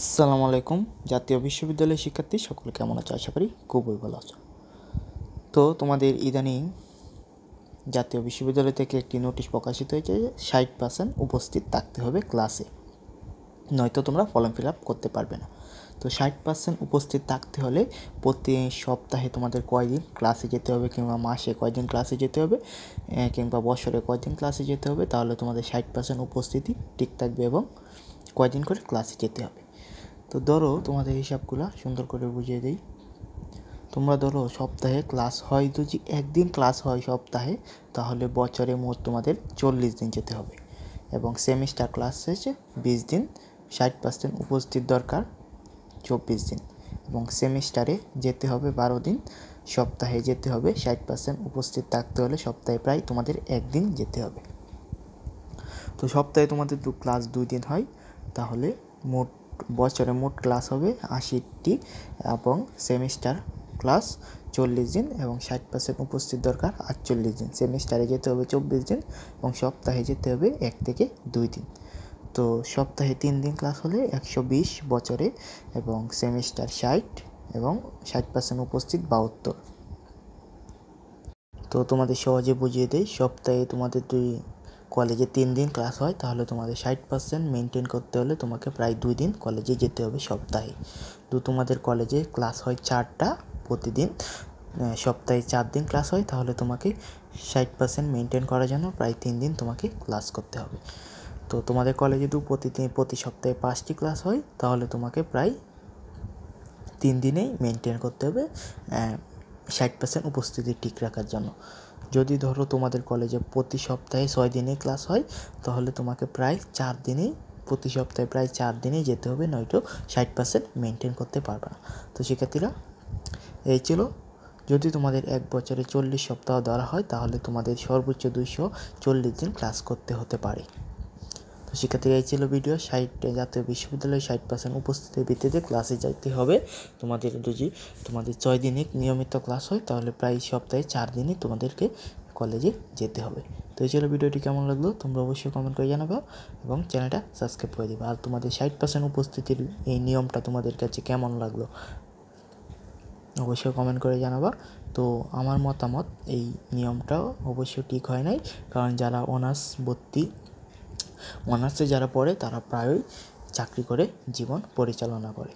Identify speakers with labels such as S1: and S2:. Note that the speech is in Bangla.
S1: আসসালামু আলাইকুম। জাতীয় বিশ্ববিদ্যালয়ের শিক্ষার্থী সকলে কেমন আছো? আশা করি খুবই ভালো আছো। তো তোমাদের ইদানিং জাতীয় বিশ্ববিদ্যালয় থেকে একটি নোটিশ প্রকাশিত হয়েছে যে 60% উপস্থিত থাকতে হবে ক্লাসে, নয়তো তোমরা ফর্ম ফিল আপ করতে পারবে না। তো 60% উপস্থিত থাকতে হলে প্রতি সপ্তাহে তোমাদের কয়দিন ক্লাসে যেতে হবে, কিংবা মাসে কয়দিন ক্লাসে যেতে হবে, কিংবা বছরে কয়দিন ক্লাসে যেতে হবে, তাহলে তোমাদের 60% উপস্থিতি ঠিক থাকবে এবং কয়দিন করে ক্লাসে যেতে হবে। তো ধরো তোমাদের হিসাবগুলো সুন্দর করে বুঝিয়ে দিই। তোমরা ধরো সপ্তাহে ক্লাস হয়, যদি একদিন ক্লাস হয় সপ্তাহে, তাহলে বছরে মোট তোমাদের 40 দিন যেতে হবে, এবং সেমিস্টার ক্লাস শেষে 20 দিন, 60% উপস্থিত দরকার 24 দিন, এবং সেমিস্টারে যেতে হবে 12 দিন, সপ্তাহে যেতে হবে 60% উপস্থিত থাকতে হলে সপ্তাহে প্রায় তোমাদের একদিন যেতে হবে। তো সপ্তাহে তোমাদের ক্লাস 2 দিন হয়, তাহলে বছরে মোট ক্লাস হবে 80টি, এবং সেমিস্টার ক্লাস 40 দিন, এবং 60% উপস্থিত দরকার 48 দিন। সেমিস্টারে যেতে হবে 24 দিন, এবং সপ্তাহে যেতে হবে 1 থেকে 2 দিন। তো সপ্তাহে 3 দিন ক্লাস হলে 120 বছরে, এবং সেমিস্টার 60, এবং 60% উপস্থিত 72। তো তোমাদের সহজে বুঝিয়ে দেই, সপ্তাহে তোমাদের কলেজে 3 দিন ক্লাস হয়, তাহলে তোমাদের 60% মেনটেন করতে হলে তোমাকে প্রায় 2 দিন কলেজে যেতে হবে সপ্তাহে। তো তোমাদের কলেজে ক্লাস হয় 4টা প্রতিদিন, সপ্তাহে 4 দিন ক্লাস হয়, তাহলে তোমাকে 60% মেনটেন করার জন্য প্রায় 3 দিন তোমাকে ক্লাস করতে হবে। তো তোমাদের কলেজে প্রতি সপ্তাহে 5টি ক্লাস হয়, তাহলে তোমাকে প্রায় 3 দিনেই মেনটেন করতে হবে 60% উপস্থিতি ঠিক রাখার জন্য। যদি ধরো তোমাদের কলেজে প্রতি সপ্তাহে 6 দিনে ক্লাস হয়, তাহলে তোমাকে প্রায় 4 দিনেই, প্রতি সপ্তাহে প্রায় 4 দিনেই যেতে হবে, নয়তো 60% মেনটেন করতে পারবে না। তো শিক্ষার্থীরা, এই ছিল। যদি তোমাদের 1 বছরে 40 সপ্তাহ ধরা হয়, তাহলে তোমাদের সর্বোচ্চ 240 দিন ক্লাস করতে হতে পারে। তো শিক্ষার্থীরা, এই ছিল ভিডিও। জাতীয় বিশ্ববিদ্যালয়ে 60% উপস্থিতির ভিত্তিতে ক্লাসে যাইতে হবে তোমাদের। যদি তোমাদের 6 দিনে নিয়মিত ক্লাস হয়, তাহলে প্রায় সপ্তাহে 4 দিনই তোমাদেরকে কলেজে যেতে হবে। তো এই ছিল ভিডিওটি। কেমন লাগলো তোমরা অবশ্যই কমেন্ট করে জানাবে, এবং চ্যানেলটা সাবস্ক্রাইব করে দেবে। আর তোমাদের 60% উপস্থিতির এই নিয়মটা তোমাদের কাছে কেমন লাগলো অবশ্যই কমেন্ট করে জানাবা। তো আমার মতামত, এই নিয়মটাও অবশ্যই ঠিক হয় নাই, কারণ যারা অনার্সে যারা পড়ে, তারা প্রায়ই চাকরি করে জীবন পরিচালনা করে।